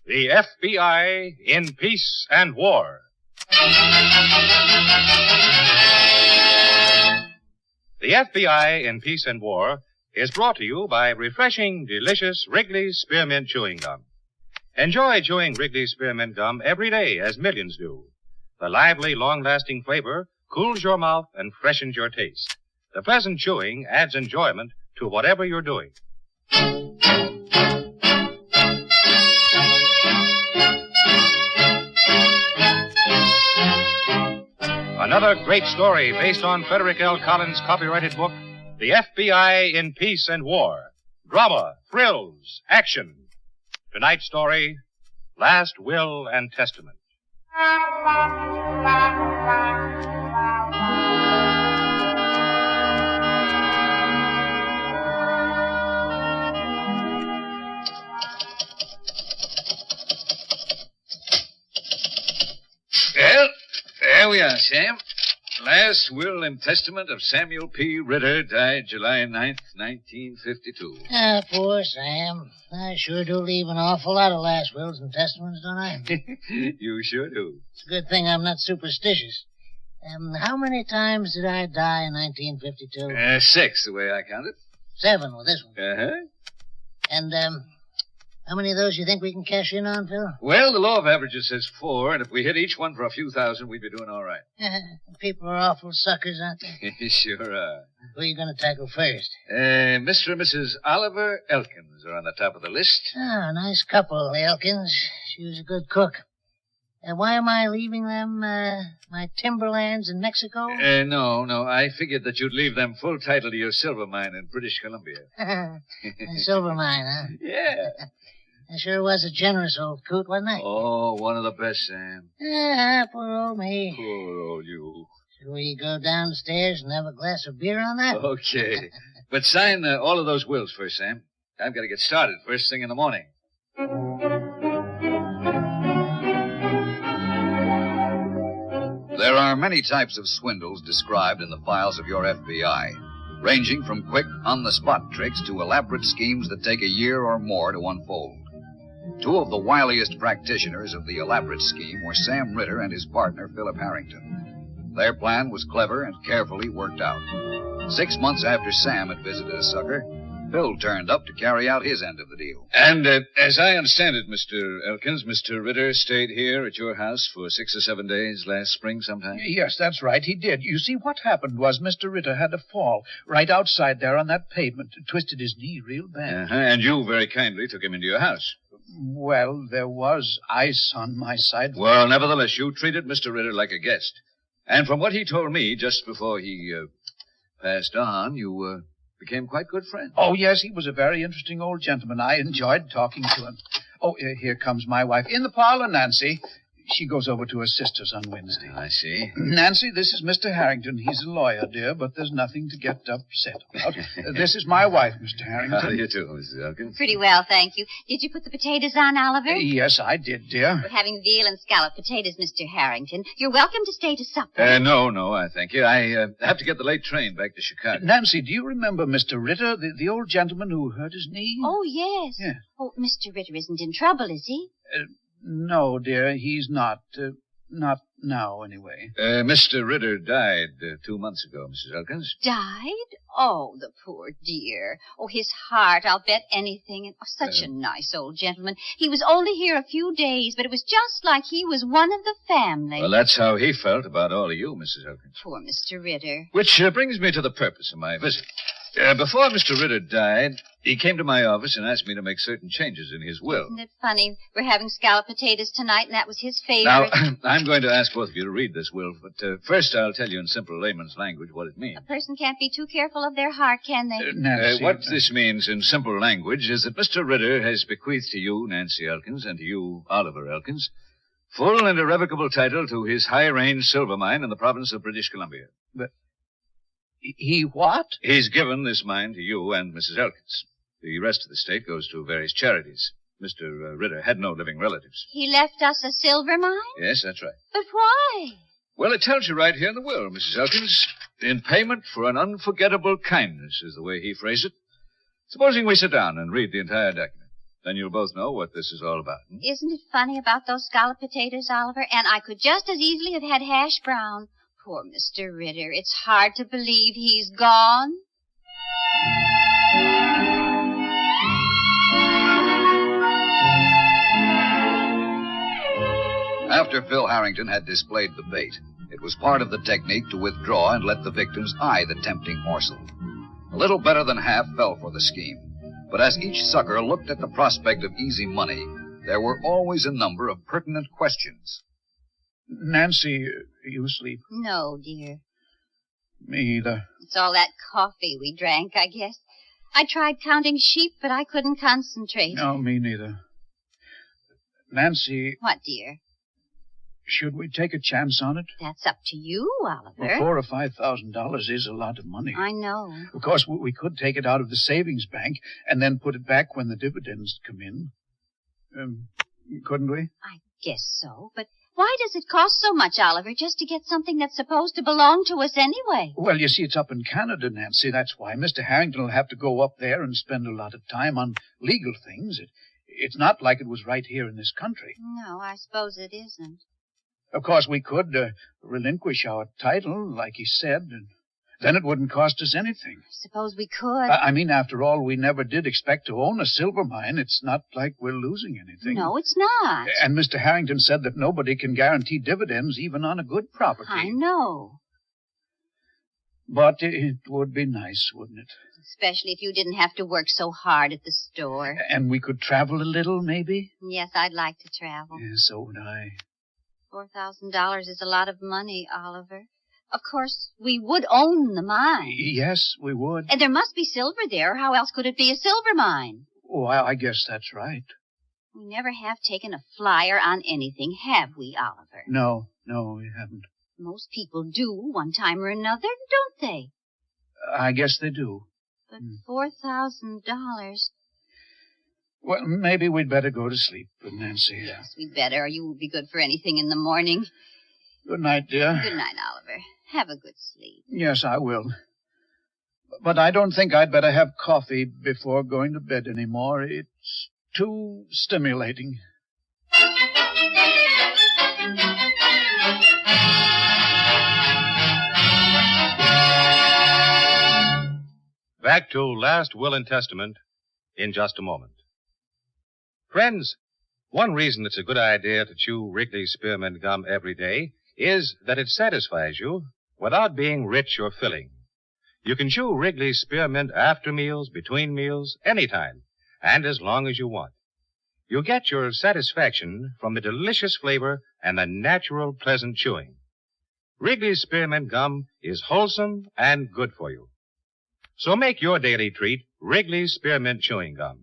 The F.B.I. in Peace and War. The F.B.I. in Peace and War is brought to you by refreshing, delicious Wrigley's Spearmint Chewing Gum. Enjoy chewing Wrigley's Spearmint Gum every day, as millions do. The lively, long-lasting flavor cools your mouth and freshens your taste. The pleasant chewing adds enjoyment to whatever you're doing. Another great story based on Frederick L. Collins' copyrighted book, The F.B.I. in Peace and War. Drama, thrills, action. Tonight's story, Last Will and Testament. Well, there we are, Sam. Last will and testament of Samuel P. Ritter, died July 9th, 1952. Ah, poor Sam. I sure do leave an awful lot of last wills and testaments, don't I? You sure do. It's a good thing I'm not superstitious. How many times did I die in 1952? 6, the way I counted. 7 with this one. Uh-huh. And, how many of those you think we can cash in on, Phil? Well, the law of averages says 4, and if we hit each one for a few thousand, we'd be doing all right. People are awful suckers, aren't they? Sure are. Who are you going to tackle first? Mr. and Mrs. Oliver Elkins are on the top of the list. Ah, nice couple, the Elkins. She was a good cook. Why am I leaving them, my timberlands in Mexico? No. I figured that you'd leave them full title to your silver mine in British Columbia. A silver mine, huh? Yeah. I sure was a generous old coot, wasn't I? Oh, one of the best, Sam. Poor old me. Poor old you. Should we go downstairs and have a glass of beer on that? Okay. But sign all of those wills first, Sam. I've got to get started first thing in the morning. There are many types of swindles described in the files of your FBI, ranging from quick, on-the-spot tricks to elaborate schemes that take a year or more to unfold. Two of the wiliest practitioners of the elaborate scheme were Sam Ritter and his partner, Philip Harrington. Their plan was clever and carefully worked out. 6 months after Sam had visited a sucker, Phil turned up to carry out his end of the deal. And as I understand it, Mr. Elkins, Mr. Ritter stayed here at your house for 6 or 7 days last spring sometime? Yes, that's right, he did. You see, what happened was Mr. Ritter had a fall right outside there on that pavement. Twisted his knee real bad. Uh-huh. And you very kindly took him into your house. Well, there was ice on my side. Well, nevertheless, you treated Mr. Ritter like a guest. And from what he told me just before he passed on, you became quite good friends. Oh, yes, he was a very interesting old gentleman. I enjoyed talking to him. Oh, here comes my wife. In the parlor, Nancy. She goes over to her sister's on Wednesday. I see. Nancy, this is Mr. Harrington. He's a lawyer, dear, but there's nothing to get upset about. This is my wife, Mr. Harrington. How do you do, Mrs. Elkins? Pretty well, thank you. Did you put the potatoes on, Oliver? Yes, I did, dear. We're having veal and scallop potatoes, Mr. Harrington. You're welcome to stay to supper. No, I thank you. I have to get the late train back to Chicago. Nancy, do you remember Mr. Ritter, the old gentleman who hurt his knee? Oh, yes. Yeah. Oh, Mr. Ritter isn't in trouble, is he? No, dear, he's not. Not now, anyway. Mr. Ritter died 2 months ago, Mrs. Elkins. Died? Oh, the poor dear. Oh, his heart, I'll bet anything. And such a nice old gentleman. He was only here a few days, but it was just like he was one of the family. Well, that's how he felt about all of you, Mrs. Elkins. Poor Mr. Ritter. Which brings me to the purpose of my visit. Before Mr. Ritter died, he came to my office and asked me to make certain changes in his will. Isn't it funny? We're having scallop potatoes tonight, and that was his favorite. Now, I'm going to ask both of you to read this will, but first I'll tell you in simple layman's language what it means. A person can't be too careful of their heart, can they? Nancy. What this means in simple language is that Mr. Ritter has bequeathed to you, Nancy Elkins, and to you, Oliver Elkins, full and irrevocable title to his high-range silver mine in the province of British Columbia. But he what? He's given this mine to you and Mrs. Elkins. The rest of the estate goes to various charities. Mr. Ritter had no living relatives. He left us a silver mine? Yes, that's right. But why? Well, it tells you right here in the will, Mrs. Elkins. In payment for an unforgettable kindness is the way he phrased it. Supposing we sit down and read the entire document. Then you'll both know what this is all about. Isn't it funny about those scalloped potatoes, Oliver? And I could just as easily have had hash brown. Poor Mr. Ritter. It's hard to believe he's gone. After Phil Harrington had displayed the bait, it was part of the technique to withdraw and let the victims eye the tempting morsel. A little better than half fell for the scheme. But as each sucker looked at the prospect of easy money, there were always a number of pertinent questions. Nancy, you asleep? No, dear. Me either. It's all that coffee we drank, I guess. I tried counting sheep, but I couldn't concentrate. No, me neither. Nancy. What, dear? Should we take a chance on it? That's up to you, Oliver. Well, $4,000 or $5,000 is a lot of money. I know. Of course, we could take it out of the savings bank and then put it back when the dividends come in. Couldn't we? I guess so, but why does it cost so much, Oliver, just to get something that's supposed to belong to us anyway? Well, you see, it's up in Canada, Nancy. That's why. Mr. Harrington will have to go up there and spend a lot of time on legal things. It's not like it was right here in this country. No, I suppose it isn't. Of course, we could relinquish our title, like he said, and then it wouldn't cost us anything. Suppose we could. I mean, after all, we never did expect to own a silver mine. It's not like we're losing anything. No, it's not. And Mr. Harrington said that nobody can guarantee dividends even on a good property. I know. But it would be nice, wouldn't it? Especially if you didn't have to work so hard at the store. And we could travel a little, maybe? Yes, I'd like to travel. Yeah, so would I. $4,000 is a lot of money, Oliver. Of course, we would own the mine. Yes, we would. And there must be silver there, or how else could it be a silver mine? Oh, I guess that's right. We never have taken a flyer on anything, have we, Oliver? No, we haven't. Most people do, one time or another, don't they? I guess they do. But $4,000... Well, maybe we'd better go to sleep, Nancy. Yes, we'd better, or you won't be good for anything in the morning. Good night, dear. Good night, Oliver. Have a good sleep. Yes, I will. But I don't think I'd better have coffee before going to bed anymore. It's too stimulating. Back to Last Will and Testament in just a moment. Friends, one reason it's a good idea to chew Wrigley's Spearmint Gum every day is that it satisfies you without being rich or filling. You can chew Wrigley's Spearmint after meals, between meals, anytime, and as long as you want. You get your satisfaction from the delicious flavor and the natural, pleasant chewing. Wrigley's Spearmint Gum is wholesome and good for you. So make your daily treat Wrigley's Spearmint Chewing Gum.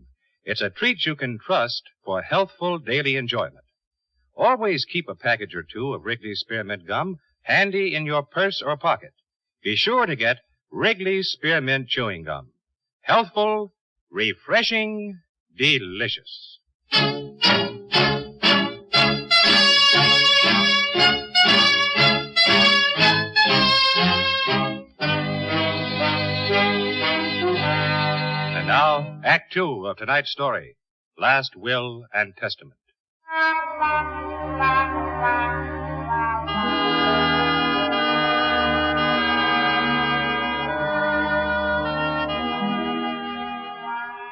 It's a treat you can trust for healthful daily enjoyment. Always keep a package or two of Wrigley's Spearmint Gum handy in your purse or pocket. Be sure to get Wrigley's Spearmint Chewing Gum. Healthful, refreshing, delicious. And now, Act Two of tonight's story, Last Will and Testament.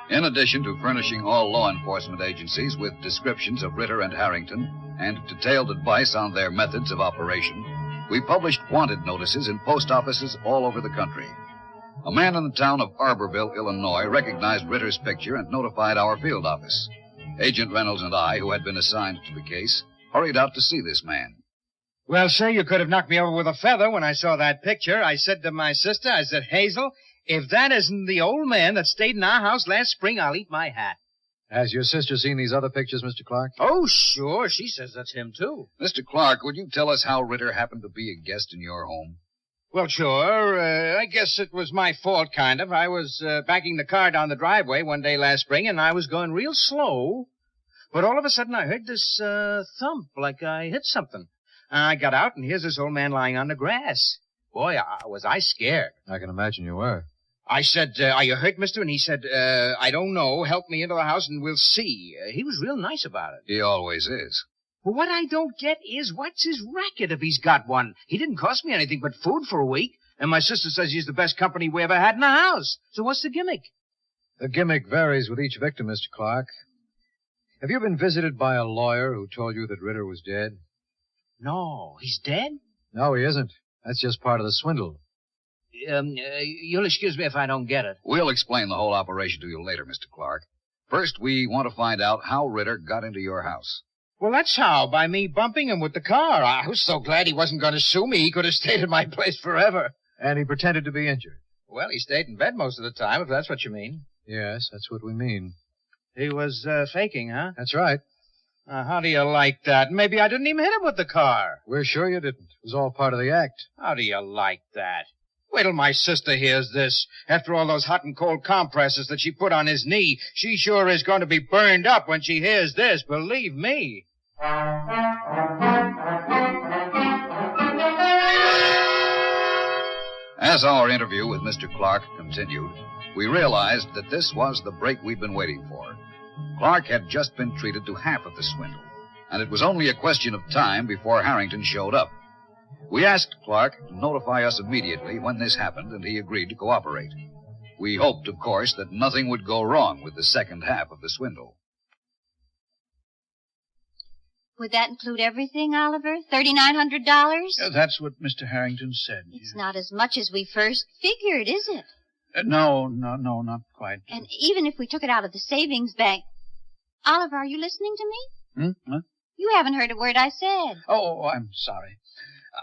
In addition to furnishing all law enforcement agencies with descriptions of Ritter and Harrington and detailed advice on their methods of operation, we published wanted notices in post offices all over the country. A man in the town of Arborville, Illinois, recognized Ritter's picture and notified our field office. Agent Reynolds and I, who had been assigned to the case, hurried out to see this man. Well, sir, you could have knocked me over with a feather when I saw that picture. I said to my sister, Hazel, if that isn't the old man that stayed in our house last spring, I'll eat my hat. Has your sister seen these other pictures, Mr. Clark? Oh, sure. She says that's him, too. Mr. Clark, would you tell us how Ritter happened to be a guest in your home? Well, sure. I guess it was my fault, kind of. I was backing the car down the driveway one day last spring, and I was going real slow. But all of a sudden, I heard this thump, like I hit something. I got out, and here's this old man lying on the grass. Boy, was I scared. I can imagine you were. I said, are you hurt, mister? And he said, I don't know. Help me into the house and we'll see. He was real nice about it. He always is. But what I don't get is, what's his racket if he's got one? He didn't cost me anything but food for a week, and my sister says he's the best company we ever had in the house. So what's the gimmick? The gimmick varies with each victim, Mr. Clark. Have you been visited by a lawyer who told you that Ritter was dead? No, he's dead? No, he isn't. That's just part of the swindle. You'll excuse me if I don't get it. We'll explain the whole operation to you later, Mr. Clark. First, we want to find out how Ritter got into your house. Well, that's how, by me bumping him with the car. I was so glad he wasn't going to sue me. He could have stayed at my place forever. And he pretended to be injured. Well, he stayed in bed most of the time, if that's what you mean. Yes, that's what we mean. He was faking, huh? That's right. How do you like that? Maybe I didn't even hit him with the car. We're sure you didn't. It was all part of the act. How do you like that? Wait till my sister hears this. After all those hot and cold compresses that she put on his knee, she sure is going to be burned up when she hears this, believe me. As our interview with Mr. Clark continued, we realized that this was the break we'd been waiting for. Clark had just been treated to half of the swindle, and it was only a question of time before Harrington showed up. We asked Clark to notify us immediately when this happened, and he agreed to cooperate. We hoped, of course, that nothing would go wrong with the second half of the swindle. Would that include everything, Oliver? $3,900? That's what Mr. Harrington said. It's not as much as we first figured, is it? No, not quite. And even if we took it out of the savings bank... Oliver, are you listening to me? Huh? You haven't heard a word I said. Oh, I'm sorry.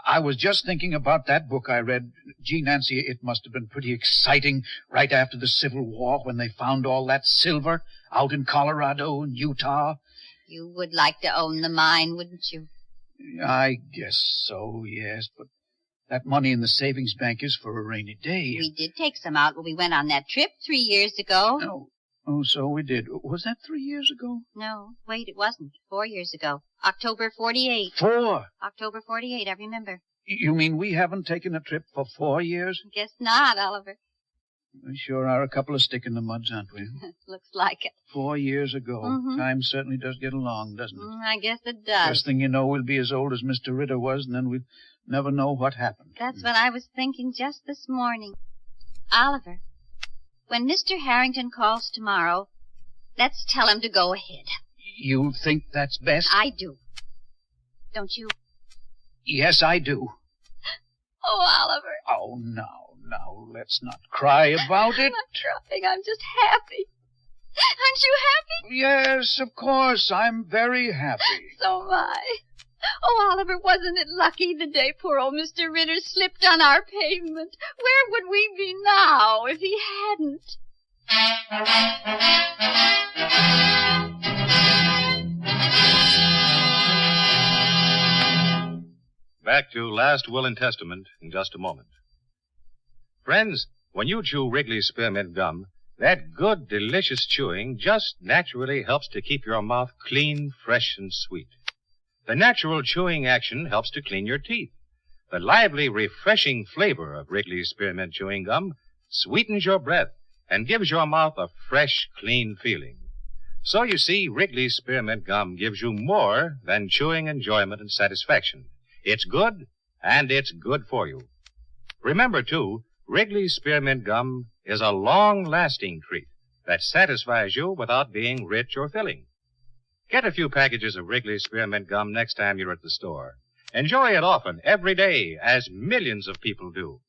I was just thinking about that book I read. Gee, Nancy, it must have been pretty exciting right after the Civil War when they found all that silver out in Colorado and Utah. You would like to own the mine, wouldn't you? I guess so, yes, but that money in the savings bank is for a rainy day. We did take some out when we went on that trip 3 years ago. Oh, so we did. Was that 3 years ago? No, wait, it wasn't. 4 years ago. October 48. 4? October 48, I remember. You mean we haven't taken a trip for 4 years? Guess not, Oliver. We sure are a couple of stick-in-the-muds, aren't we? Looks like it. 4 years ago. Mm-hmm. Time certainly does get along, doesn't it? I guess it does. First thing you know, we'll be as old as Mr. Ritter was, and then we'll never know what happened. That's what I was thinking just this morning. Oliver, when Mr. Harrington calls tomorrow, let's tell him to go ahead. You think that's best? I do. Don't you? Yes, I do. Oh, Oliver. Oh, now, let's not cry about it. I'm not crying. I'm just happy. Aren't you happy? Yes, of course. I'm very happy. So am I. Oh, Oliver, wasn't it lucky the day poor old Mr. Ritter slipped on our pavement? Where would we be now if he hadn't? Back to Last Will and Testament in just a moment. Friends, when you chew Wrigley's Spearmint Gum, that good, delicious chewing just naturally helps to keep your mouth clean, fresh, and sweet. The natural chewing action helps to clean your teeth. The lively, refreshing flavor of Wrigley's Spearmint Chewing Gum sweetens your breath and gives your mouth a fresh, clean feeling. So you see, Wrigley's Spearmint Gum gives you more than chewing enjoyment and satisfaction. It's good, and it's good for you. Remember, too, Wrigley's Spearmint Gum is a long-lasting treat that satisfies you without being rich or filling. Get a few packages of Wrigley's Spearmint Gum next time you're at the store. Enjoy it often, every day, as millions of people do.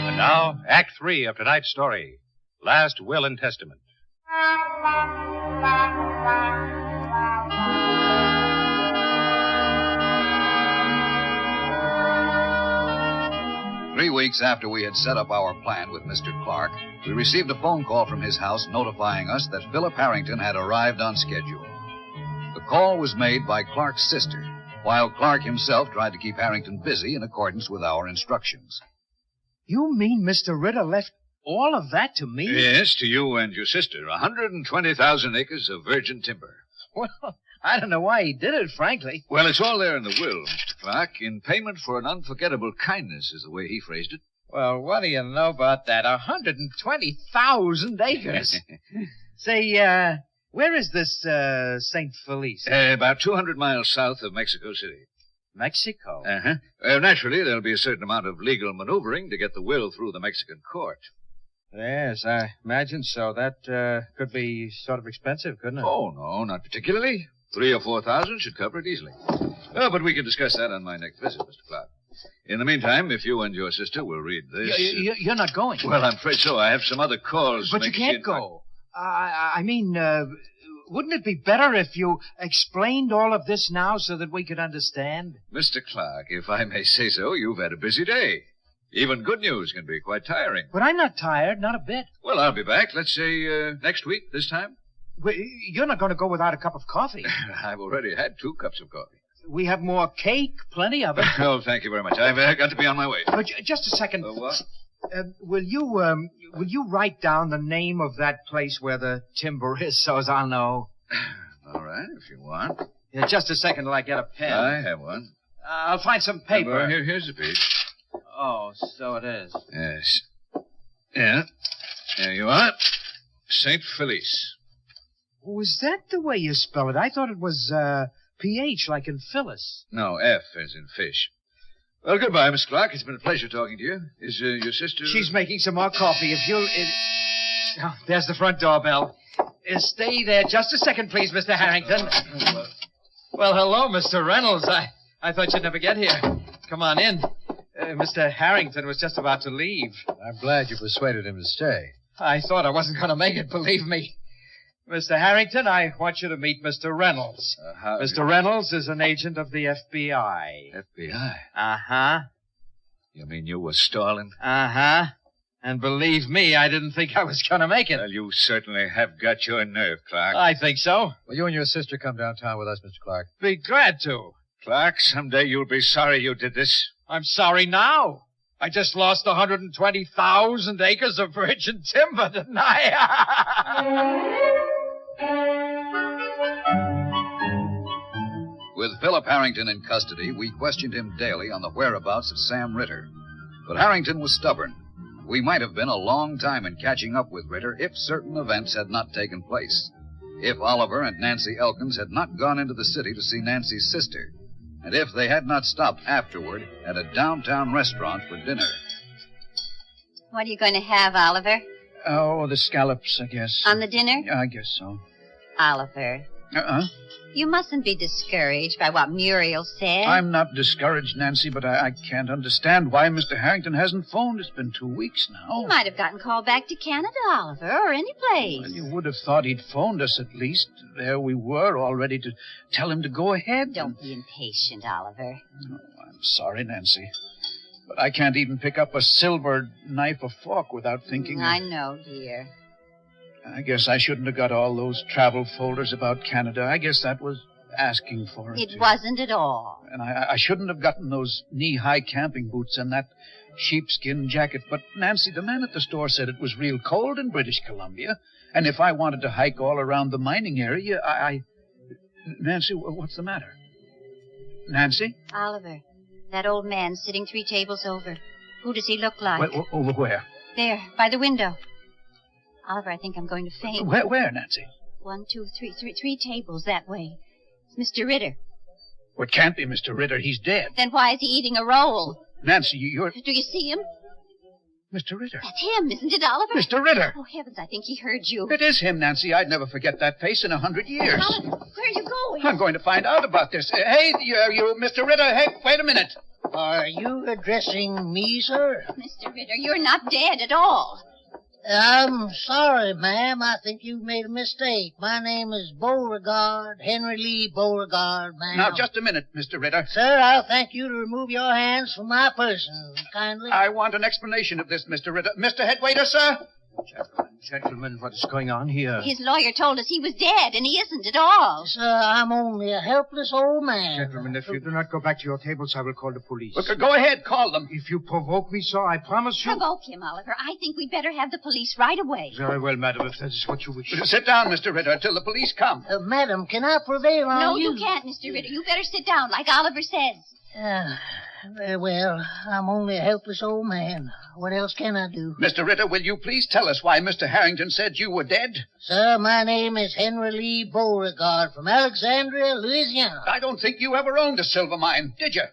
And now, Act 3 of tonight's story, Last Will and Testament. 3 weeks after we had set up our plan with Mr. Clark, we received a phone call from his house notifying us that Philip Harrington had arrived on schedule. The call was made by Clark's sister, while Clark himself tried to keep Harrington busy in accordance with our instructions. You mean Mr. Ritter left All of that to me? Yes, to you and your sister. 120,000 acres of virgin timber. Well, I don't know why he did it, frankly. Well, it's all there in the will, Mr. Clark. In payment for an unforgettable kindness is the way he phrased it. Well, what do you know about that? 120,000 acres. Say, where is this St. Felice? About 200 miles south of Mexico City. Mexico? Uh-huh. Naturally, there'll be a certain amount of legal maneuvering to get the will through the Mexican court. Yes, I imagine so. That could be sort of expensive, couldn't it? Oh, no, not particularly. 3,000 or 4,000 should cover it easily. Oh, but we can discuss that on my next visit, Mr. Clark. In the meantime, if you and your sister will read this... You're not going. Well, I'm afraid so. I have some other calls. But you can't go. I mean, wouldn't it be better if you explained all of this now so that we could understand? Mr. Clark, if I may say so, you've had a busy day. Even good news can be quite tiring. But I'm not tired, not a bit. Well, I'll be back, let's say, next week, this time. Well, you're not going to go without a cup of coffee. I've already had 2 cups of coffee. We have more cake, plenty of it. Oh, thank you very much. I've got to be on my way. But just a second. What? Will you write down the name of that place where the timber is so as I'll know? All right, if you want. Yeah, just a second till I get a pen. I have one. I'll find some paper. Well, here's a piece. Oh, so it is. Yes. Yeah. There you are. St. Felice. Oh, is that the way you spell it? I thought it was P-H like in Phyllis. No, F as in fish. Well, goodbye, Miss Clark. It's been a pleasure talking to you. Is your sister... She's making some more coffee. If you'll... Oh, there's the front doorbell. Stay there just a second, please, Mr. Harrington. Well, hello, Mr. Reynolds. I thought you'd never get here. Come on in. Mr. Harrington was just about to leave. I'm glad you persuaded him to stay. I thought I wasn't going to make it, believe me. Mr. Harrington, I want you to meet Mr. Reynolds. Mr. Reynolds is an agent of the F.B.I. F.B.I.? Uh-huh. You mean you were stalling? Uh-huh. And believe me, I didn't think I was going to make it. Well, you certainly have got your nerve, Clark. I think so. Will you and your sister come downtown with us, Mr. Clark? Be glad to. Clark, someday you'll be sorry you did this. I'm sorry now. I just lost 120,000 acres of virgin timber, didn't I? With Philip Harrington in custody, we questioned him daily on the whereabouts of Sam Ritter. But Harrington was stubborn. We might have been a long time in catching up with Ritter if certain events had not taken place. If Oliver and Nancy Elkins had not gone into the city to see Nancy's sister. And if they had not stopped afterward at a downtown restaurant for dinner. What are you going to have, Oliver? Oh, the scallops, I guess. On the dinner? I guess so. Oliver, you mustn't be discouraged by what Muriel said. I'm not discouraged, Nancy, but I can't understand why Mr. Harrington hasn't phoned. It's been 2 weeks now. He might have gotten called back to Canada, Oliver, or any place. Well, you would have thought he'd phoned us at least. There we were, all ready to tell him to go ahead. Don't be impatient, Oliver. Oh, I'm sorry, Nancy. But I can't even pick up a silver knife or fork without thinking... I know, dear. I guess I shouldn't have got all those travel folders about Canada. I guess that was asking for it. It wasn't at all. And I shouldn't have gotten those knee-high camping boots and that sheepskin jacket. But, Nancy, the man at the store said it was real cold in British Columbia. And if I wanted to hike all around the mining area, Nancy, what's the matter? Nancy? Oliver, that old man sitting 3 tables over. Who does he look like? Well, over where? There, by the window. Oliver, I think I'm going to faint. Where, Nancy? 1, 2, 3, 3 tables that way. It's Mr. Ritter. Well, it can't be Mr. Ritter. He's dead. Then why is he eating a roll? Nancy, you're... Do you see him? Mr. Ritter. That's him, isn't it, Oliver? Mr. Ritter. Oh, heavens, I think he heard you. It is him, Nancy. I'd never forget that face in 100 years. Oliver, where are you going? I'm going to find out about this. Hey, you, Mr. Ritter. Hey, wait a minute. Are you addressing me, sir? Mr. Ritter, you're not dead at all. I'm sorry, ma'am. I think you made a mistake. My name is Beauregard, Henry Lee Beauregard, ma'am. Now, just a minute, Mr. Ritter. Sir, I'll thank you to remove your hands from my person, kindly. I want an explanation of this, Mr. Ritter. Mr. Headwaiter, sir? Gentlemen, what is going on here? His lawyer told us he was dead, and he isn't at all. Sir, I'm only a helpless old man. Gentlemen, if you do not go back to your tables, I will call the police. Look, go ahead, call them. If you provoke me, sir, I promise you... Provoke him, Oliver. I think we'd better have the police right away. Very well, madam, if that is what you wish. Sit down, Mr. Ritter, till the police come. Madam, can I prevail on No, you? you can't, Mr. Ritter. You better sit down, like Oliver says. Very well. I'm only a helpless old man. What else can I do? Mr. Ritter, will you please tell us why Mr. Harrington said you were dead? Sir, my name is Henry Lee Beauregard from Alexandria, Louisiana. I don't think you ever owned a silver mine, did you?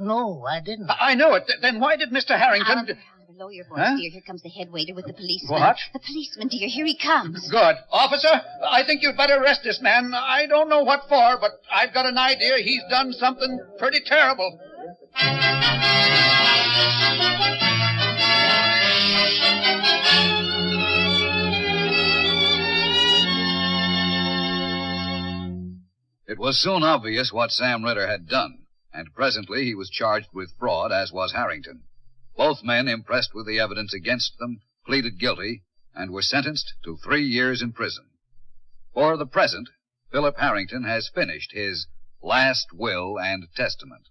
No, I didn't. I know it. Then why did Mr. Harrington... Oliver, lawyer boy, dear, here comes the head waiter with the policeman. What? The policeman, dear, here he comes. Good. Officer, I think you'd better arrest this man. I don't know what for, but I've got an idea he's done something pretty terrible. It was soon obvious what Sam Ritter had done, and presently he was charged with fraud, as was Harrington. Both men, impressed with the evidence against them, pleaded guilty and were sentenced to 3 years in prison. For the present, Philip Harrington has finished his last will and testament.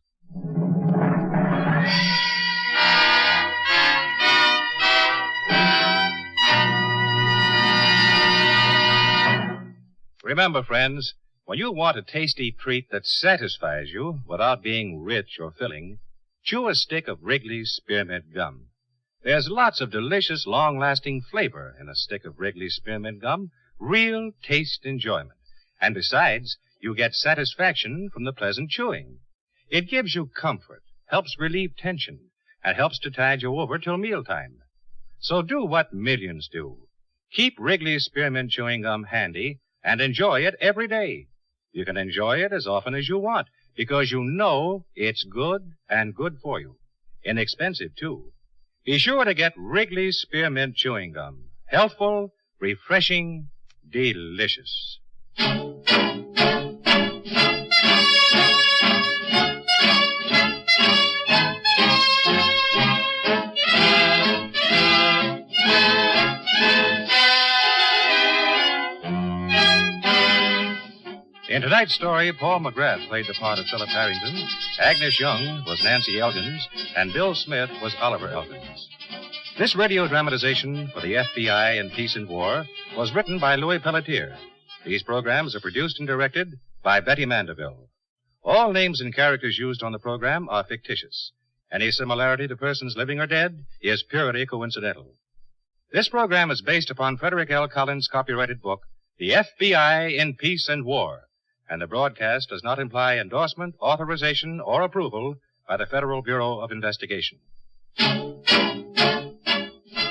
Remember, friends, when you want a tasty treat that satisfies you without being rich or filling, chew a stick of Wrigley's Spearmint Gum. There's lots of delicious, long-lasting flavor in a stick of Wrigley's Spearmint Gum, real taste enjoyment. And besides, you get satisfaction from the pleasant chewing. It gives you comfort, helps relieve tension, and helps to tide you over till mealtime. So do what millions do. Keep Wrigley's Spearmint Chewing Gum handy and enjoy it every day. You can enjoy it as often as you want because you know it's good and good for you. Inexpensive, too. Be sure to get Wrigley's Spearmint Chewing Gum. Healthful, refreshing, delicious. In tonight's story, Paul McGrath played the part of Philip Harrington, Agnes Young was Nancy Elkins, and Bill Smith was Oliver Elkins. This radio dramatization for the FBI in Peace and War was written by Louis Pelletier. These programs are produced and directed by Betty Mandeville. All names and characters used on the program are fictitious. Any similarity to persons living or dead is purely coincidental. This program is based upon Frederick L. Collins' copyrighted book, The FBI in Peace and War, and the broadcast does not imply endorsement, authorization, or approval by the Federal Bureau of Investigation.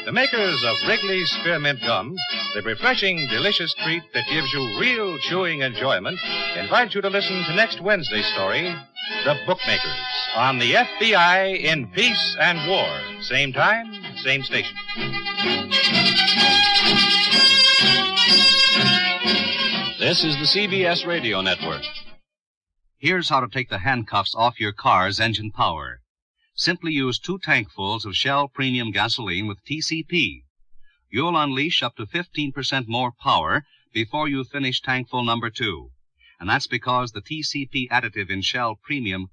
The makers of Wrigley's Spearmint Gum, the refreshing, delicious treat that gives you real chewing enjoyment, invite you to listen to next Wednesday's story, The Bookmakers, on the FBI in Peace and War. Same time, same station. This is the CBS Radio Network. Here's how to take the handcuffs off your car's engine power. Simply use 2 tankfuls of Shell Premium Gasoline with TCP. You'll unleash up to 15% more power before you finish tankful number 2. And that's because the TCP additive in Shell Premium